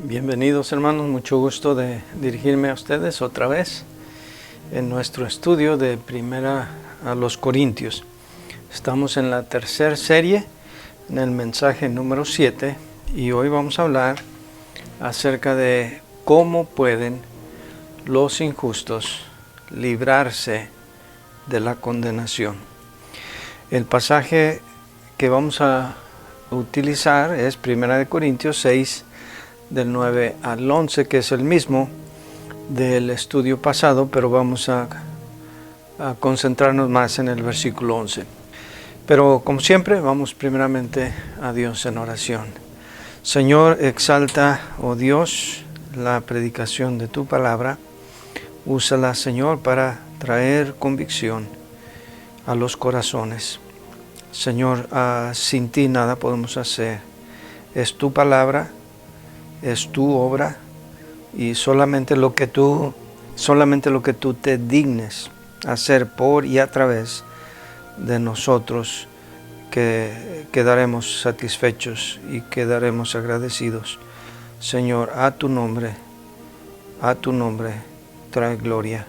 Bienvenidos hermanos, mucho gusto de dirigirme a ustedes otra vez en nuestro estudio de Primera a los Corintios. Estamos en la tercera serie, en el mensaje número 7, y hoy vamos a hablar acerca de cómo pueden los injustos librarse de la condenación. El pasaje que vamos a utilizar es Primera de Corintios 6, del 9 al 11, que es el mismo del estudio pasado, pero vamos a concentrarnos más en el versículo 11. Pero como siempre, vamos primeramente a Dios en oración. Señor, exalta, oh Dios, la predicación de tu palabra. Úsala, Señor, para traer convicción a los corazones. Señor, sin ti nada podemos hacer. Es tu palabra, es tu obra, y solamente lo que tú te dignes hacer por y a través de nosotros, que quedaremos satisfechos y quedaremos agradecidos. Señor, a tu nombre trae gloria,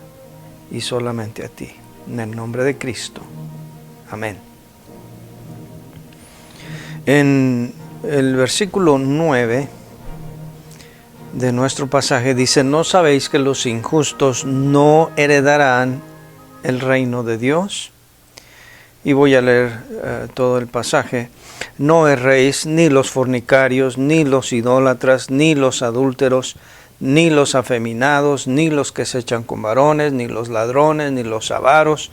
y solamente a ti, en el nombre de Cristo. Amén. En el versículo 9 de nuestro pasaje dice: ¿no sabéis que los injustos no heredarán el reino de Dios? Y voy a leer todo el pasaje. No erréis, ni los fornicarios, ni los idólatras, ni los adúlteros, ni los afeminados, ni los que se echan con varones, ni los ladrones, ni los avaros,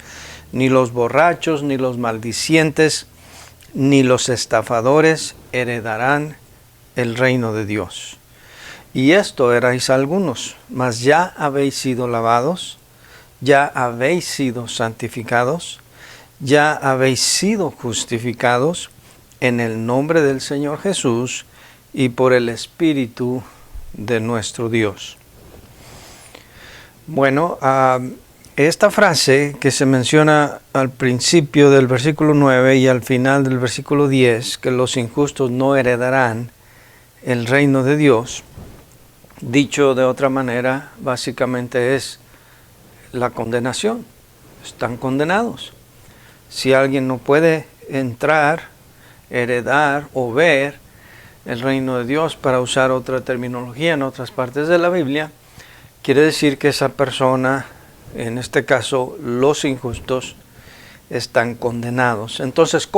ni los borrachos, ni los maldicientes, ni los estafadores heredarán el reino de Dios. Y esto erais algunos, mas ya habéis sido lavados, ya habéis sido santificados, ya habéis sido justificados en el nombre del Señor Jesús y por el Espíritu de nuestro Dios. Bueno, esta frase que se menciona al principio del versículo 9 y al final del versículo 10, que los injustos no heredarán el reino de Dios, dicho de otra manera, básicamente es la condenación. Están condenados. Si alguien no puede entrar, heredar o ver el reino de Dios, para usar otra terminología en otras partes de la Biblia, quiere decir que esa persona, en este caso los injustos, están condenados. Entonces,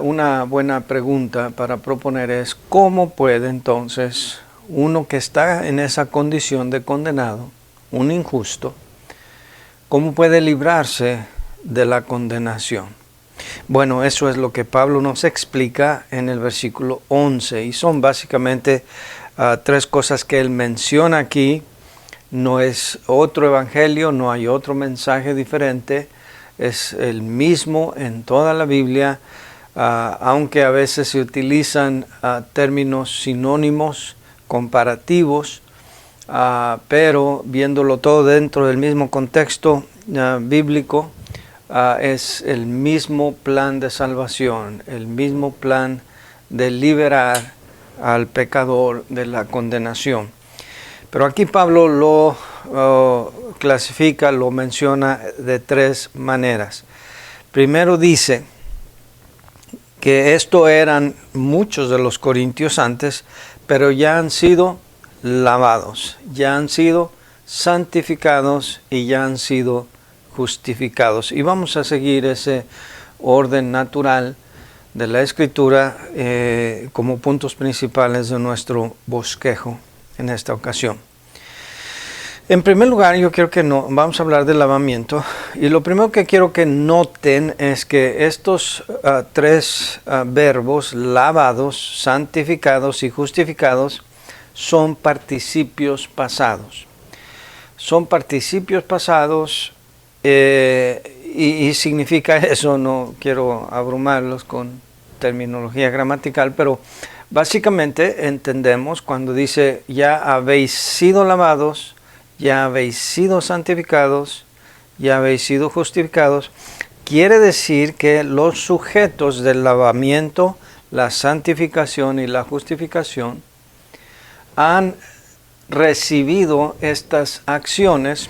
una buena pregunta para proponer es: ¿cómo puede entonces uno que está en esa condición de condenado, un injusto, cómo puede librarse de la condenación? Bueno, eso es lo que Pablo nos explica en el versículo 11, y son básicamente tres cosas que él menciona aquí. No es otro evangelio, no hay otro mensaje diferente, es el mismo en toda la Biblia, aunque a veces se utilizan términos sinónimos, comparativos, pero viéndolo todo dentro del mismo contexto bíblico, es el mismo plan de salvación, el mismo plan de liberar al pecador de la condenación. Pero aquí Pablo lo clasifica, lo menciona de tres maneras. Primero dice que esto eran muchos de los corintios antes, pero ya han sido lavados, ya han sido santificados y ya han sido justificados. Y vamos a seguir ese orden natural de la Escritura como puntos principales de nuestro bosquejo en esta ocasión. En primer lugar, yo quiero que vamos a hablar del lavamiento, y lo primero que quiero que noten es que estos tres verbos, lavados, santificados y justificados, son participios pasados. Son participios pasados, y significa eso. No quiero abrumarlos con terminología gramatical, pero básicamente entendemos cuando dice: ya habéis sido lavados, ya habéis sido santificados, ya habéis sido justificados. Quiere decir que los sujetos del lavamiento, la santificación y la justificación han recibido estas acciones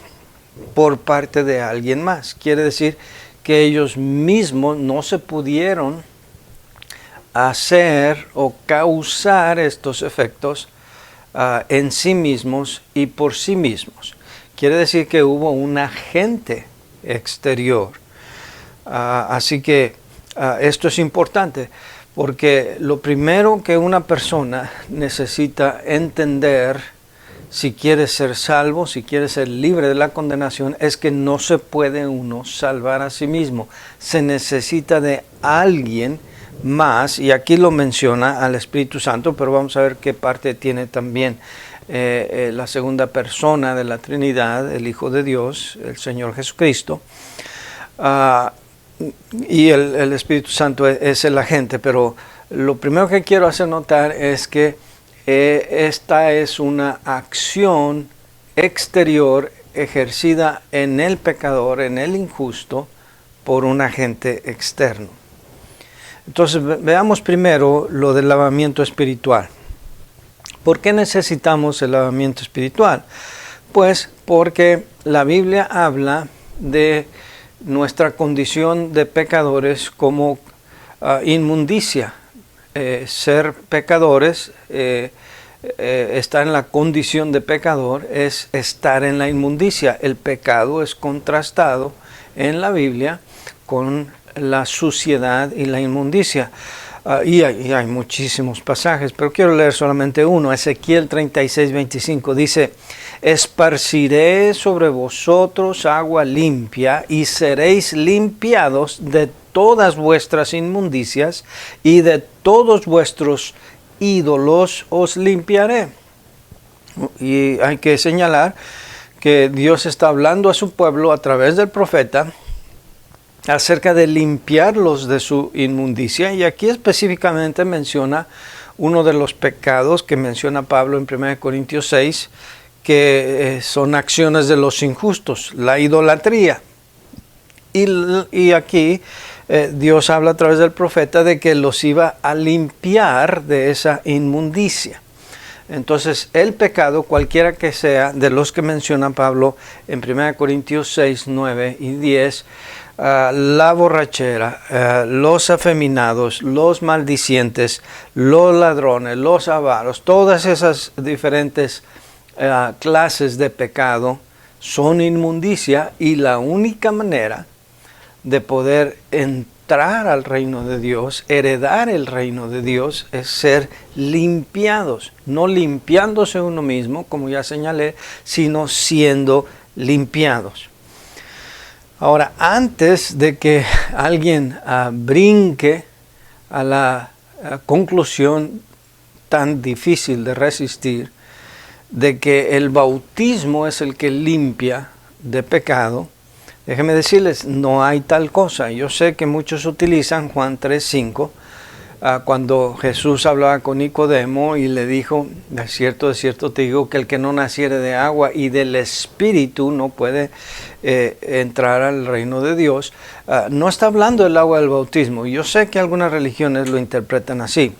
por parte de alguien más. Quiere decir que ellos mismos no se pudieron hacer o causar estos efectos en sí mismos y por sí mismos. Quiere decir que hubo un agente exterior. Así que esto es importante, porque lo primero que una persona necesita entender si quiere ser salvo, si quiere ser libre de la condenación, es que no se puede uno salvar a sí mismo. Se necesita de alguien más, y aquí lo menciona al Espíritu Santo, pero vamos a ver qué parte tiene también la segunda persona de la Trinidad, el Hijo de Dios, el Señor Jesucristo. Y el Espíritu Santo es el agente, pero lo primero que quiero hacer notar es que esta es una acción exterior ejercida en el pecador, en el injusto, por un agente externo. Entonces veamos primero lo del lavamiento espiritual. ¿Por qué necesitamos el lavamiento espiritual? Pues porque la Biblia habla de nuestra condición de pecadores como inmundicia. Ser pecadores, estar en la condición de pecador, es estar en la inmundicia. El pecado es contrastado en la Biblia con la suciedad y la inmundicia. Y hay muchísimos pasajes, pero quiero leer solamente uno. Ezequiel 36:25 dice: esparciré sobre vosotros agua limpia y seréis limpiados de todas vuestras inmundicias y de todos vuestros ídolos os limpiaré. Y hay que señalar que Dios está hablando a su pueblo a través del profeta acerca de limpiarlos de su inmundicia, y aquí específicamente menciona uno de los pecados que menciona Pablo en 1 Corintios 6, que son acciones de los injustos, la idolatría. Y aquí Dios habla a través del profeta de que los iba a limpiar de esa inmundicia. Entonces, el pecado, cualquiera que sea, de los que menciona Pablo en 1 Corintios 6, 9 y 10, la borrachera, los afeminados, los maldicientes, los ladrones, los avaros, todas esas diferentes clases de pecado son inmundicia, y la única manera de poder entrar al reino de Dios, heredar el reino de Dios, es ser limpiados, no limpiándose uno mismo, como ya señalé, sino siendo limpiados. Ahora, antes de que alguien brinque a la conclusión tan difícil de resistir, de que el bautismo es el que limpia de pecado, déjenme decirles, no hay tal cosa. Yo sé que muchos utilizan Juan 3:5, cuando Jesús hablaba con Nicodemo y le dijo: de cierto te digo que el que no naciere de agua y del Espíritu no puede entrar al reino de Dios. No está hablando del agua del bautismo. Yo sé que algunas religiones lo interpretan así.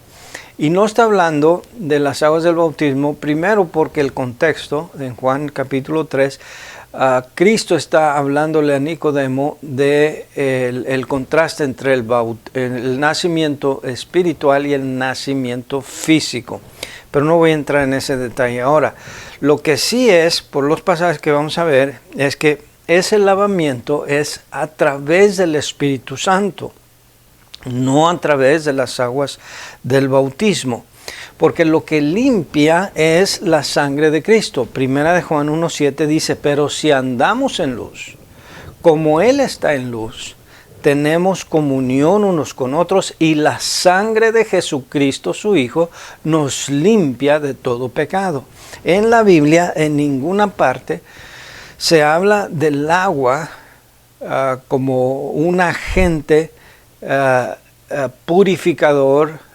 Y no está hablando de las aguas del bautismo, primero porque el contexto en Juan capítulo 3, Cristo está hablándole a Nicodemo de el contraste entre el nacimiento espiritual y el nacimiento físico. Pero no voy a entrar en ese detalle ahora. Lo que sí es, por los pasajes que vamos a ver, es que ese lavamiento es a través del Espíritu Santo, no a través de las aguas del bautismo. Porque lo que limpia es la sangre de Cristo. Primera de Juan 1:7 dice: pero si andamos en luz, como Él está en luz, tenemos comunión unos con otros, y la sangre de Jesucristo, su Hijo, nos limpia de todo pecado. En la Biblia, en ninguna parte, se habla del agua como un agente purificador,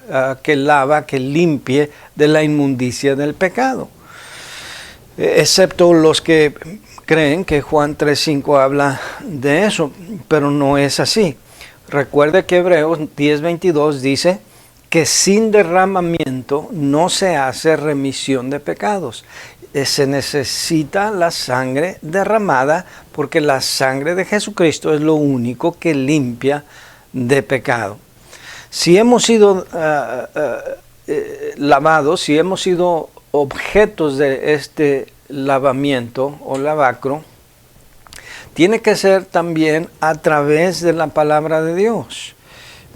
que lava, que limpie de la inmundicia del pecado. Excepto los que creen que Juan 3:5 habla de eso, pero no es así. Recuerde que Hebreos 10:22 dice que sin derramamiento no se hace remisión de pecados. Se necesita la sangre derramada porque la sangre de Jesucristo es lo único que limpia de pecado. Si hemos sido lavados, si hemos sido objetos de este lavamiento o lavacro, tiene que ser también a través de la palabra de Dios.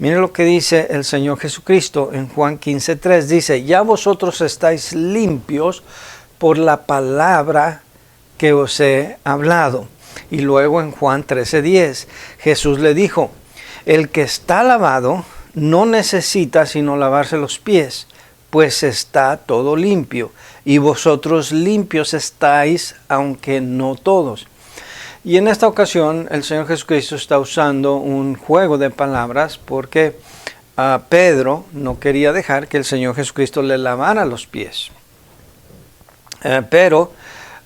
Miren lo que dice el Señor Jesucristo en Juan 15:3. Dice, ya vosotros estáis limpios por la palabra que os he hablado. Y luego en Juan 13:10, Jesús le dijo, el que está lavado no necesita sino lavarse los pies, pues está todo limpio. Y vosotros limpios estáis, aunque no todos. Y en esta ocasión el Señor Jesucristo está usando un juego de palabras porque Pedro no quería dejar que el Señor Jesucristo le lavara los pies. Pero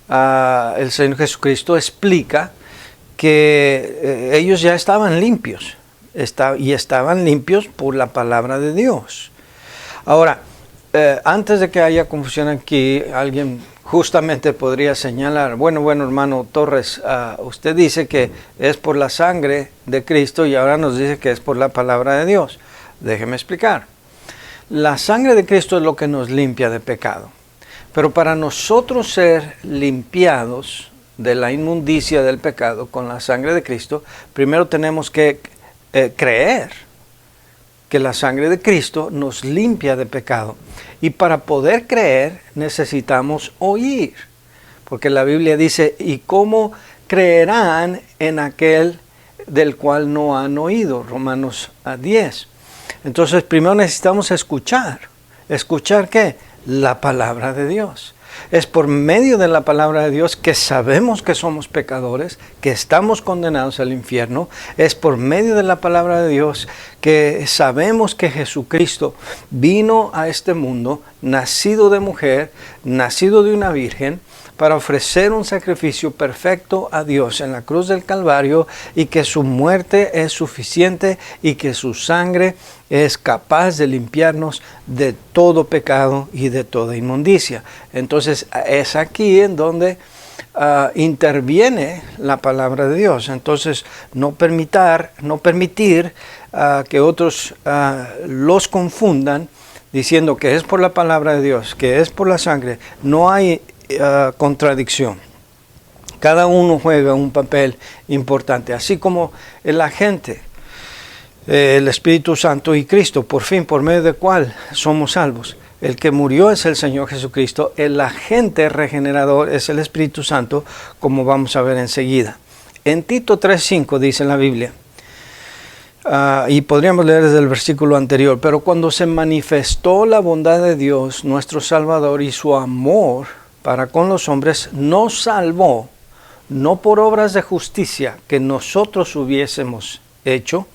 el Señor Jesucristo explica que ellos ya estaban limpios y estaban limpios por la palabra de Dios. Ahora, antes de que haya confusión aquí, alguien justamente podría señalar, bueno hermano Torres, usted dice que es por la sangre de Cristo y ahora nos dice que es por la palabra de Dios. Déjeme explicar. La sangre de Cristo es lo que nos limpia de pecado. Pero para nosotros ser limpiados de la inmundicia del pecado con la sangre de Cristo, primero tenemos que creer que la sangre de Cristo nos limpia de pecado. Y para poder creer necesitamos oír. Porque la Biblia dice, ¿y cómo creerán en aquel del cual no han oído? Romanos 10. Entonces primero necesitamos escuchar. ¿Escuchar qué? La palabra de Dios. Es por medio de la palabra de Dios que sabemos que somos pecadores, que estamos condenados al infierno. Es por medio de la palabra de Dios que sabemos que Jesucristo vino a este mundo, nacido de mujer, nacido de una virgen, para ofrecer un sacrificio perfecto a Dios en la cruz del Calvario, y que su muerte es suficiente y que su sangre es capaz de limpiarnos de todo pecado y de toda inmundicia. Entonces es aquí en donde interviene la palabra de Dios. Entonces no permitir que otros los confundan diciendo que es por la palabra de Dios, que es por la sangre. No hay contradicción. Cada uno juega un papel importante, así como el agente, el Espíritu Santo y Cristo, por fin, por medio del cual somos salvos. El que murió es el Señor Jesucristo, el agente regenerador es el Espíritu Santo, como vamos a ver enseguida. En Tito 3:5 dice la Biblia, y podríamos leer desde el versículo anterior, pero cuando se manifestó la bondad de Dios, nuestro Salvador, y su amor para con los hombres, nos salvó, no por obras de justicia que nosotros hubiésemos hecho,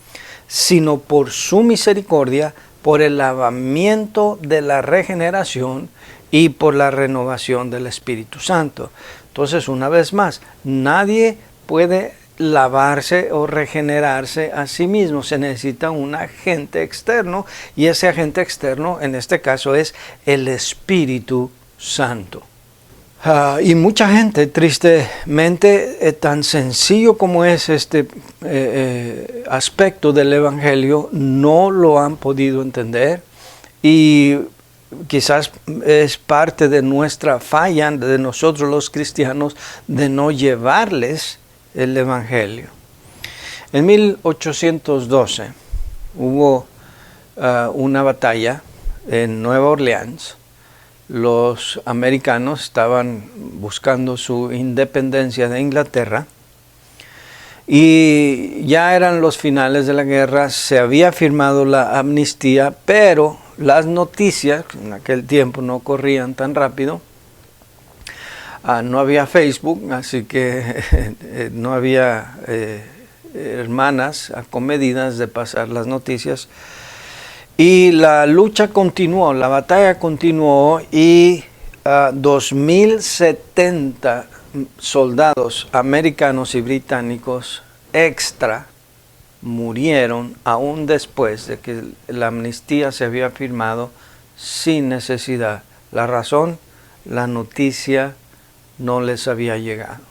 sino por su misericordia, por el lavamiento de la regeneración y por la renovación del Espíritu Santo. Entonces, una vez más, nadie puede lavarse o regenerarse a sí mismo. Se necesita un agente externo, y ese agente externo en este caso es el Espíritu Santo. Y mucha gente, tristemente, tan sencillo como es este aspecto del Evangelio, no lo han podido entender, y quizás es parte de nuestra falla, de nosotros los cristianos, de no llevarles el Evangelio. En 1812 hubo una batalla en Nueva Orleans. Los americanos estaban buscando su independencia de Inglaterra y ya eran los finales de la guerra, se había firmado la amnistía, pero las noticias en aquel tiempo no corrían tan rápido. No había Facebook, así que no había hermanas acomedidas de pasar las noticias. Y la lucha continuó, la batalla continuó, y 2070 soldados americanos y británicos extra murieron aún después de que la amnistía se había firmado sin necesidad. La razón, la noticia no les había llegado.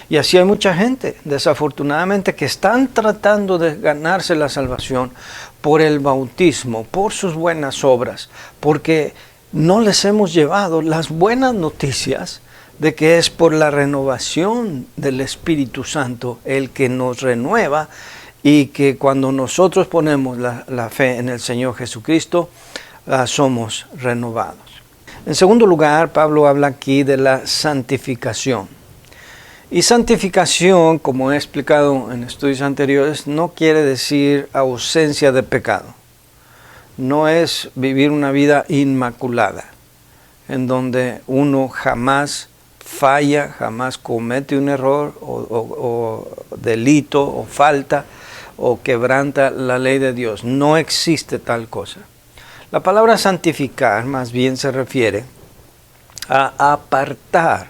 Y así hay mucha gente, desafortunadamente, que están tratando de ganarse la salvación por el bautismo, por sus buenas obras, porque no les hemos llevado las buenas noticias de que es por la renovación del Espíritu Santo el que nos renueva, y que cuando nosotros ponemos la fe en el Señor Jesucristo, somos renovados. En segundo lugar, Pablo habla aquí de la santificación. Y santificación, como he explicado en estudios anteriores, no quiere decir ausencia de pecado. No es vivir una vida inmaculada, en donde uno jamás falla, jamás comete un error o delito o falta o quebranta la ley de Dios. No existe tal cosa. La palabra santificar más bien se refiere a apartar,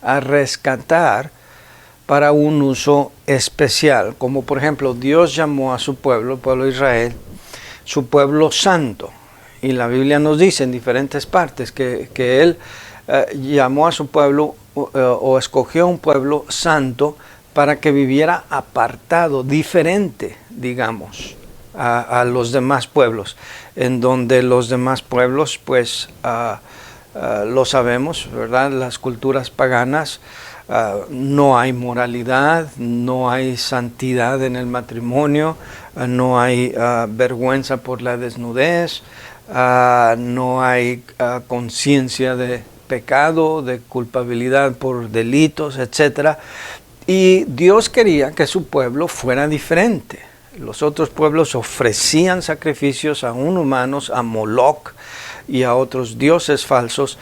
a rescatar para un uso especial, como por ejemplo Dios llamó a su pueblo, el pueblo de Israel, su pueblo santo, y la Biblia nos dice en diferentes partes que Él llamó a su pueblo o escogió un pueblo santo para que viviera apartado, diferente, digamos, a los demás pueblos, en donde los demás pueblos, pues, lo sabemos, ¿verdad? Las culturas paganas, no hay moralidad, no hay santidad en el matrimonio, no hay vergüenza por la desnudez, no hay conciencia de pecado, de culpabilidad por delitos, etc. Y Dios quería que su pueblo fuera diferente. Los otros pueblos ofrecían sacrificios aún humanos, a Moloch y a otros dioses falsos,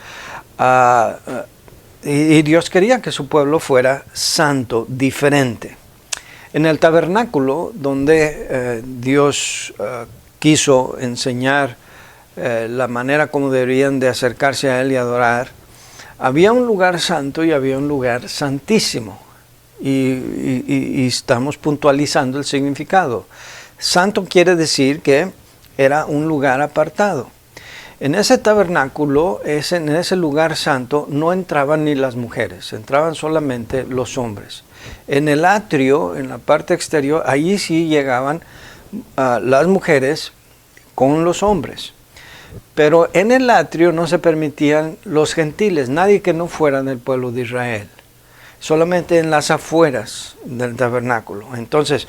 y Dios quería que su pueblo fuera santo, diferente. En el tabernáculo, donde Dios quiso enseñar la manera como deberían de acercarse a Él y adorar, había un lugar santo y había un lugar santísimo. Y estamos puntualizando el significado. Santo quiere decir que era un lugar apartado. En ese tabernáculo, en ese lugar santo, no entraban ni las mujeres, entraban solamente los hombres. En el atrio, en la parte exterior, allí sí llegaban las mujeres con los hombres. Pero en el atrio no se permitían los gentiles, nadie que no fuera del pueblo de Israel. Solamente en las afueras del tabernáculo. Entonces,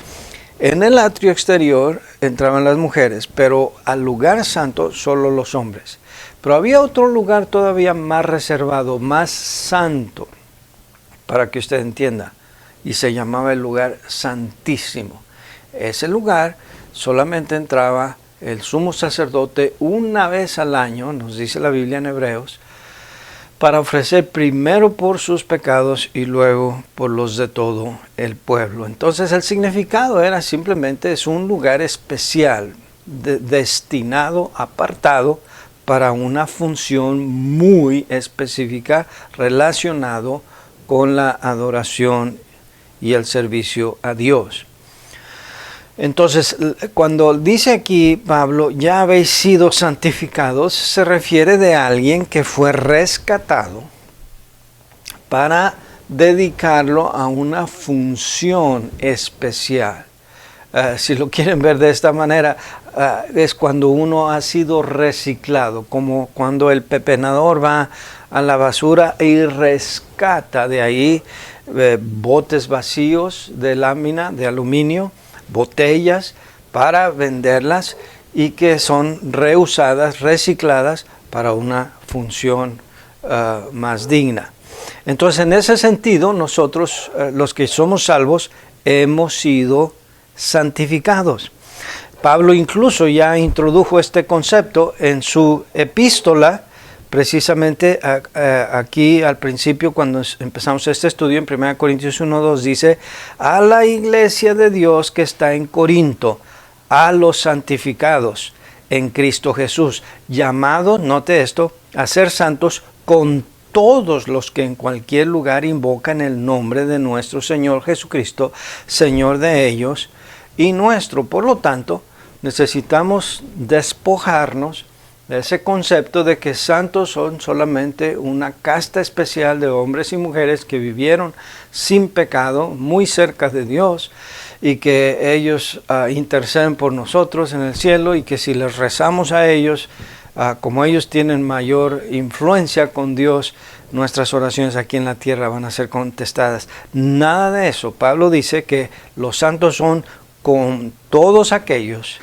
en el atrio exterior entraban las mujeres, pero al lugar santo solo los hombres. Pero había otro lugar todavía más reservado, más santo, para que usted entienda, y se llamaba el lugar santísimo. Ese lugar solamente entraba el sumo sacerdote una vez al año, nos dice la Biblia en Hebreos, para ofrecer primero por sus pecados y luego por los de todo el pueblo. Entonces el significado era simplemente es un lugar especial, destinado, apartado para una función muy específica relacionado con la adoración y el servicio a Dios. Entonces, cuando dice aquí Pablo, ya habéis sido santificados, se refiere de alguien que fue rescatado para dedicarlo a una función especial. Si lo quieren ver de esta manera, es cuando uno ha sido reciclado, como cuando el pepenador va a la basura y rescata de ahí botes vacíos de lámina, de aluminio, botellas para venderlas y que son reusadas, recicladas para una función más digna. Entonces, en ese sentido, nosotros, los que somos salvos, hemos sido santificados. Pablo incluso ya introdujo este concepto en su epístola, precisamente aquí al principio, cuando empezamos este estudio en 1 Corintios 1:2, dice: a la iglesia de Dios que está en Corinto, a los santificados en Cristo Jesús, llamados, note esto, a ser santos con todos los que en cualquier lugar invocan el nombre de nuestro Señor Jesucristo, Señor de ellos y nuestro. Por lo tanto, necesitamos despojarnos de ese concepto de que santos son solamente una casta especial de hombres y mujeres que vivieron sin pecado, muy cerca de Dios, y que ellos interceden por nosotros en el cielo, y que si les rezamos a ellos, como ellos tienen mayor influencia con Dios, nuestras oraciones aquí en la tierra van a ser contestadas. Nada de eso. Pablo dice que los santos son con todos aquellos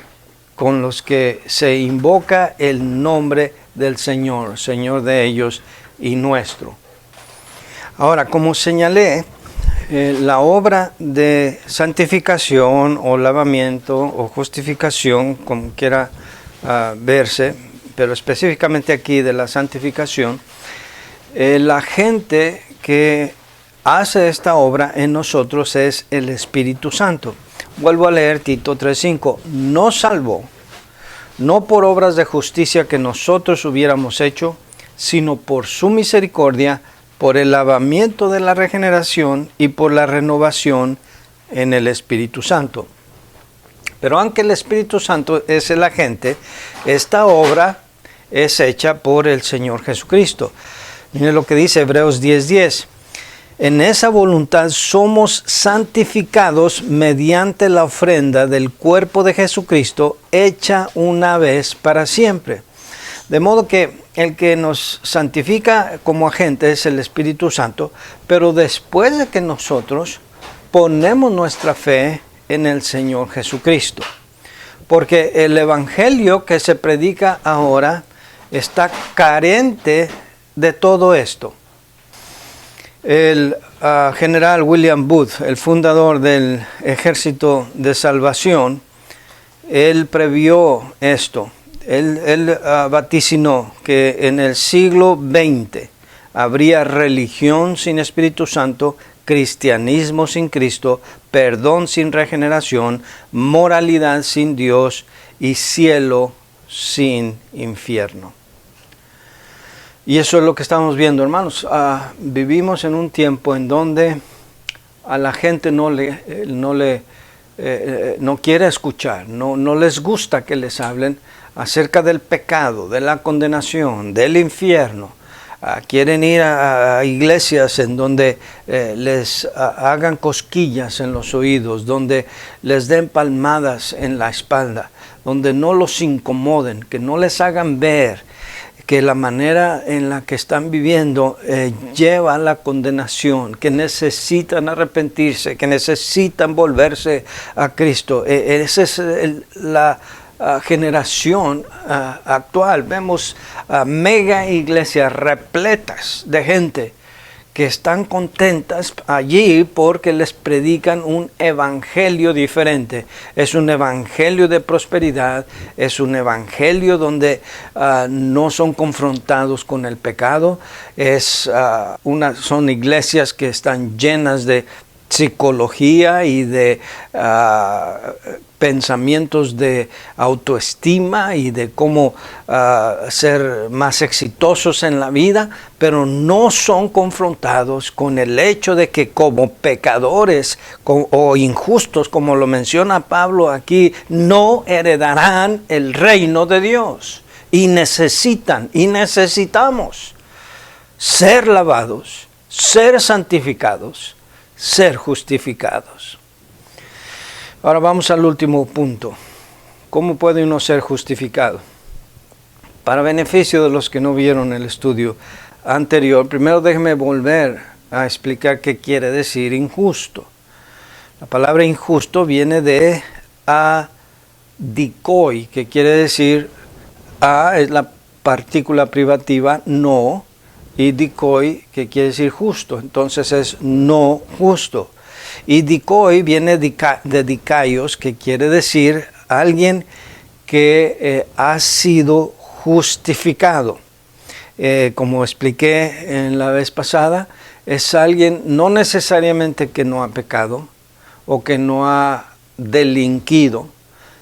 con los que se invoca el nombre del Señor, Señor de ellos y nuestro. Ahora, como señalé, la obra de santificación o lavamiento o justificación, como quiera verse, pero específicamente aquí de la santificación, la gente que hace esta obra en nosotros es el Espíritu Santo. Vuelvo a leer Tito 3:5. Nos salvó, no por obras de justicia que nosotros hubiéramos hecho, sino por su misericordia, por el lavamiento de la regeneración y por la renovación en el Espíritu Santo. Pero aunque el Espíritu Santo es el agente, esta obra es hecha por el Señor Jesucristo. Miren lo que dice Hebreos 10:10. En esa voluntad somos santificados mediante la ofrenda del cuerpo de Jesucristo, hecha una vez para siempre. De modo que el que nos santifica como agente es el Espíritu Santo, pero después de que nosotros ponemos nuestra fe en el Señor Jesucristo. Porque el evangelio que se predica ahora está carente de todo esto. El general William Booth, el fundador del Ejército de Salvación, él previó esto. Él vaticinó que en el siglo XX habría religión sin Espíritu Santo, cristianismo sin Cristo, perdón sin regeneración, moralidad sin Dios y cielo sin infierno. Y eso es lo que estamos viendo, hermanos. Vivimos en un tiempo en donde a la gente no quiere escuchar, no les gusta que les hablen acerca del pecado, de la condenación, del infierno. Quieren ir a iglesias en donde les hagan cosquillas en los oídos, donde les den palmadas en la espalda, donde no los incomoden, que no les hagan ver que la manera en la que están viviendo lleva a la condenación, que necesitan arrepentirse, que necesitan volverse a Cristo. Esa es la generación actual. Vemos mega iglesias repletas de gente que están contentas allí porque les predican un evangelio diferente. Es un evangelio de prosperidad, es un evangelio donde no son confrontados con el pecado. Son iglesias que están llenas de psicología y de pensamientos de autoestima y de cómo ser más exitosos en la vida, pero no son confrontados con el hecho de que como pecadores o injustos, como lo menciona Pablo aquí, no heredarán el reino de Dios. Y necesitamos ser lavados, ser santificados, ser justificados. Ahora vamos al último punto. ¿Cómo puede uno ser justificado? Para beneficio de los que no vieron el estudio anterior, primero déjeme volver a explicar qué quiere decir injusto. La palabra injusto viene de adikoi, que quiere decir es la partícula privativa no, y dikoi, que quiere decir justo. Entonces es no justo. Y dikoi viene de dikaios, que quiere decir alguien que ha sido justificado. Como expliqué en la vez pasada, es alguien no necesariamente que no ha pecado o que no ha delinquido,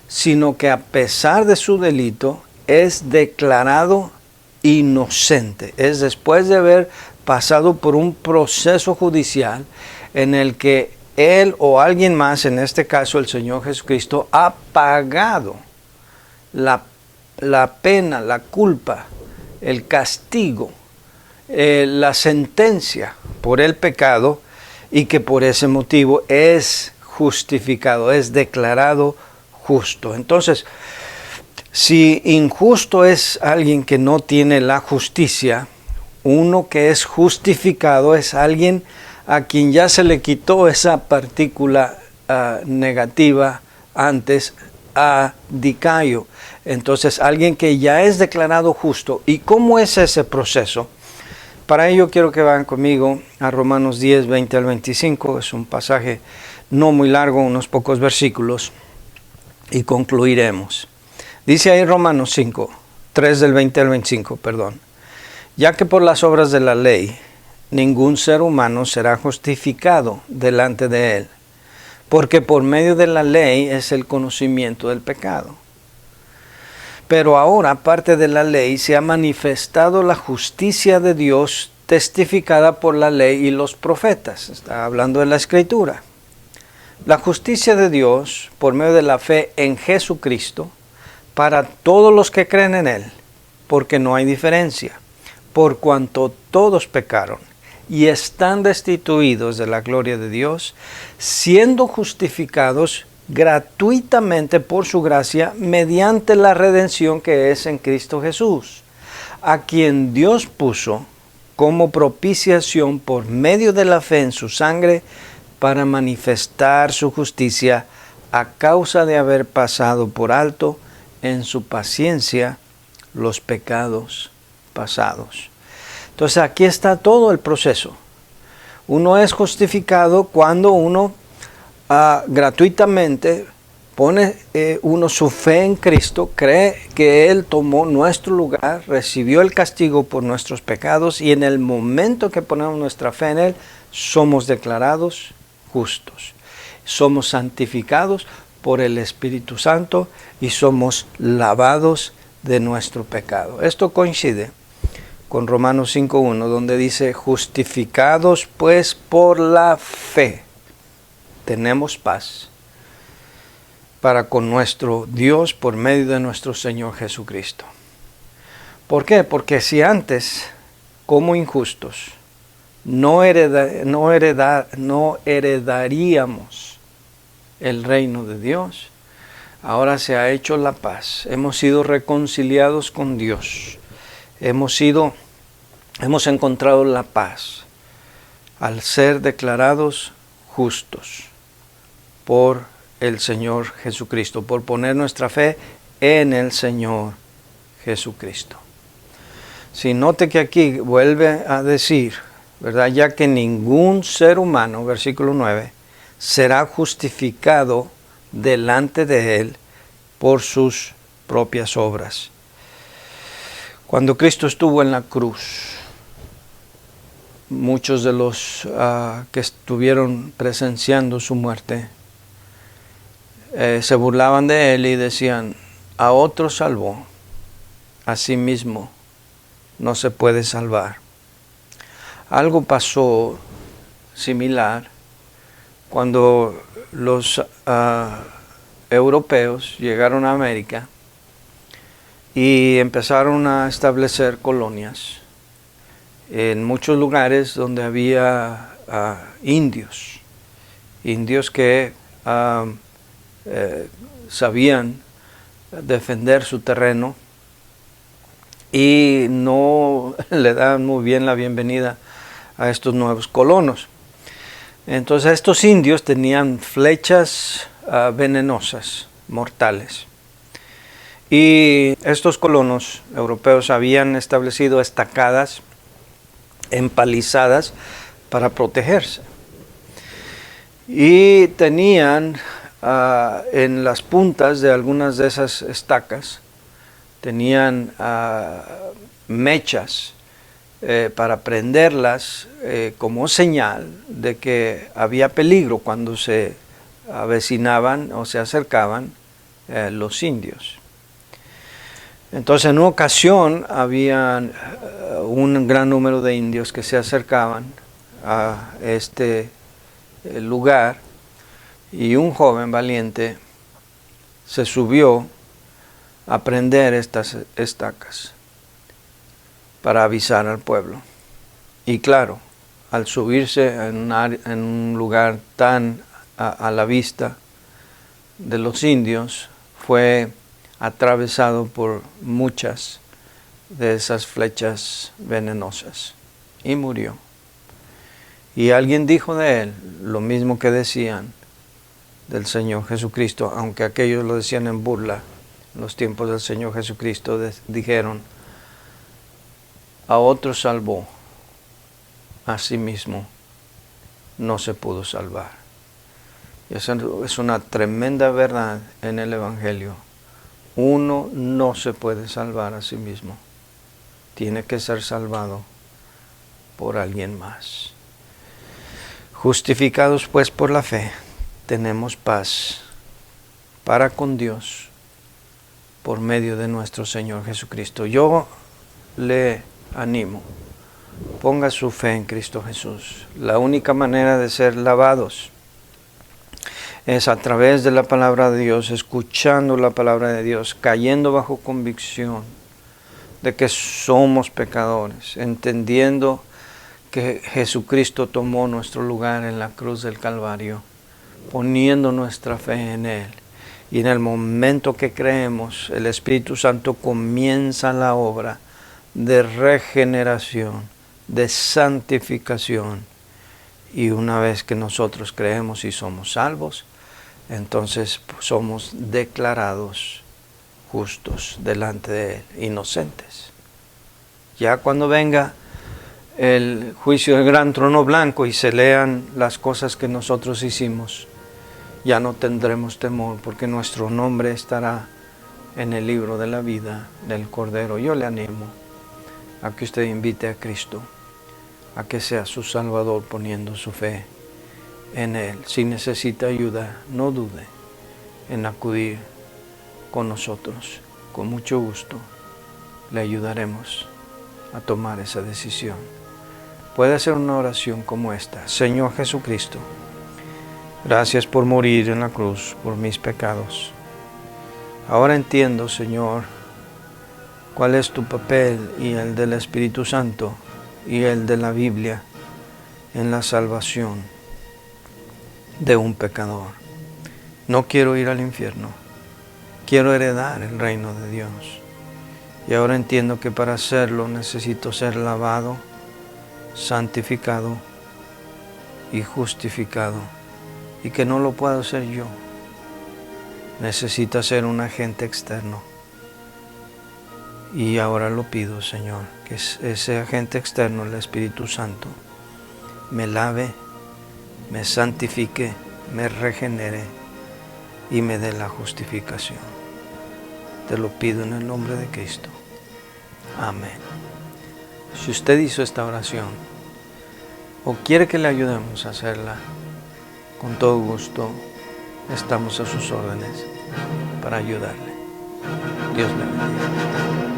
sino que a pesar de su delito es declarado inocente. Es después de haber pasado por un proceso judicial en el que él o alguien más, en este caso el Señor Jesucristo, ha pagado la pena, la culpa, el castigo, la sentencia por el pecado, y que por ese motivo es justificado, es declarado justo. Entonces, si injusto es alguien que no tiene la justicia, uno que es justificado es alguien a quien ya se le quitó esa partícula negativa antes, a dicayo. Entonces, alguien que ya es declarado justo. ¿Y cómo es ese proceso? Para ello quiero que vayan conmigo a Romanos 10, 20 al 25. Es un pasaje no muy largo, unos pocos versículos, y concluiremos. Dice ahí Romanos 5, 3 del 20 al 25, perdón. Ya que por las obras de la ley, ningún ser humano será justificado delante de él, porque por medio de la ley es el conocimiento del pecado. Pero ahora, aparte de la ley, se ha manifestado la justicia de Dios testificada por la ley y los profetas. Está hablando de la Escritura. La justicia de Dios por medio de la fe en Jesucristo para todos los que creen en Él, porque no hay diferencia, por cuanto todos pecaron y están destituidos de la gloria de Dios, siendo justificados gratuitamente por su gracia mediante la redención que es en Cristo Jesús, a quien Dios puso como propiciación por medio de la fe en su sangre para manifestar su justicia a causa de haber pasado por alto en su paciencia los pecados pasados. Entonces aquí está todo el proceso. Uno es justificado cuando uno gratuitamente pone uno su fe en Cristo, cree que Él tomó nuestro lugar, recibió el castigo por nuestros pecados, y en el momento que ponemos nuestra fe en Él, somos declarados justos. Somos santificados por el Espíritu Santo y somos lavados de nuestro pecado. Esto coincide con Romanos 5.1, donde dice: justificados pues por la fe, tenemos paz para con nuestro Dios por medio de nuestro Señor Jesucristo. ¿Por qué? Porque si antes, como injustos, no heredaríamos el reino de Dios, ahora se ha hecho la paz. Hemos sido reconciliados con Dios. Hemos encontrado la paz al ser declarados justos por el Señor Jesucristo, por poner nuestra fe en el Señor Jesucristo. Si note que aquí vuelve a decir, ¿verdad? Ya que ningún ser humano, versículo 9, será justificado delante de Él por sus propias obras. Cuando Cristo estuvo en la cruz, muchos de los que estuvieron presenciando su muerte se burlaban de Él y decían: a otro salvó, a sí mismo no se puede salvar. Algo pasó similar cuando los europeos llegaron a América y empezaron a establecer colonias en muchos lugares donde había indios que sabían defender su terreno y no le daban muy bien la bienvenida a estos nuevos colonos. Entonces estos indios tenían flechas venenosas, mortales. Y estos colonos europeos habían establecido estacadas, empalizadas para protegerse. Y tenían en las puntas de algunas de esas estacas, tenían mechas para prenderlas como señal de que había peligro cuando se avecinaban o se acercaban los indios. Entonces en una ocasión había un gran número de indios que se acercaban a este lugar y un joven valiente se subió a prender estas estacas para avisar al pueblo. Y claro, al subirse en un lugar tan a la vista de los indios, fue atravesado por muchas de esas flechas venenosas y murió. Y alguien dijo de él lo mismo que decían del Señor Jesucristo, aunque aquellos lo decían en burla. En los tiempos del Señor Jesucristo dijeron: a otro salvó, a sí mismo no se pudo salvar. Y esa es una tremenda verdad en el Evangelio. Uno no se puede salvar a sí mismo. Tiene que ser salvado por alguien más. Justificados pues por la fe, tenemos paz para con Dios por medio de nuestro Señor Jesucristo. Yo le animo, ponga su fe en Cristo Jesús. La única manera de ser lavados es a través de la palabra de Dios, escuchando la palabra de Dios, cayendo bajo convicción de que somos pecadores, entendiendo que Jesucristo tomó nuestro lugar en la cruz del Calvario, poniendo nuestra fe en Él. Y en el momento que creemos, el Espíritu Santo comienza la obra de regeneración, de santificación. Y una vez que nosotros creemos y somos salvos, entonces somos declarados justos delante de Él, inocentes. Ya cuando venga el juicio del gran trono blanco y se lean las cosas que nosotros hicimos, ya no tendremos temor, porque nuestro nombre estará en el libro de la vida del Cordero. Yo le animo a que usted invite a Cristo, a que sea su Salvador, poniendo su fe en Él. Si necesita ayuda, no dude en acudir con nosotros. Con mucho gusto le ayudaremos a tomar esa decisión. Puede hacer una oración como esta: Señor Jesucristo, gracias por morir en la cruz por mis pecados. Ahora entiendo, Señor, cuál es tu papel y el del Espíritu Santo y el de la Biblia en la salvación de un pecador. No quiero ir al infierno, quiero heredar el reino de Dios. Y ahora entiendo que para hacerlo necesito ser lavado, santificado y justificado, y que no lo puedo hacer yo. Necesita ser un agente externo. Y ahora lo pido, Señor, que ese agente externo, el Espíritu Santo, me lave, me santifique, me regenere y me dé la justificación. Te lo pido en el nombre de Cristo. Amén. Si usted hizo esta oración o quiere que le ayudemos a hacerla, con todo gusto estamos a sus órdenes para ayudarle. Dios le bendiga.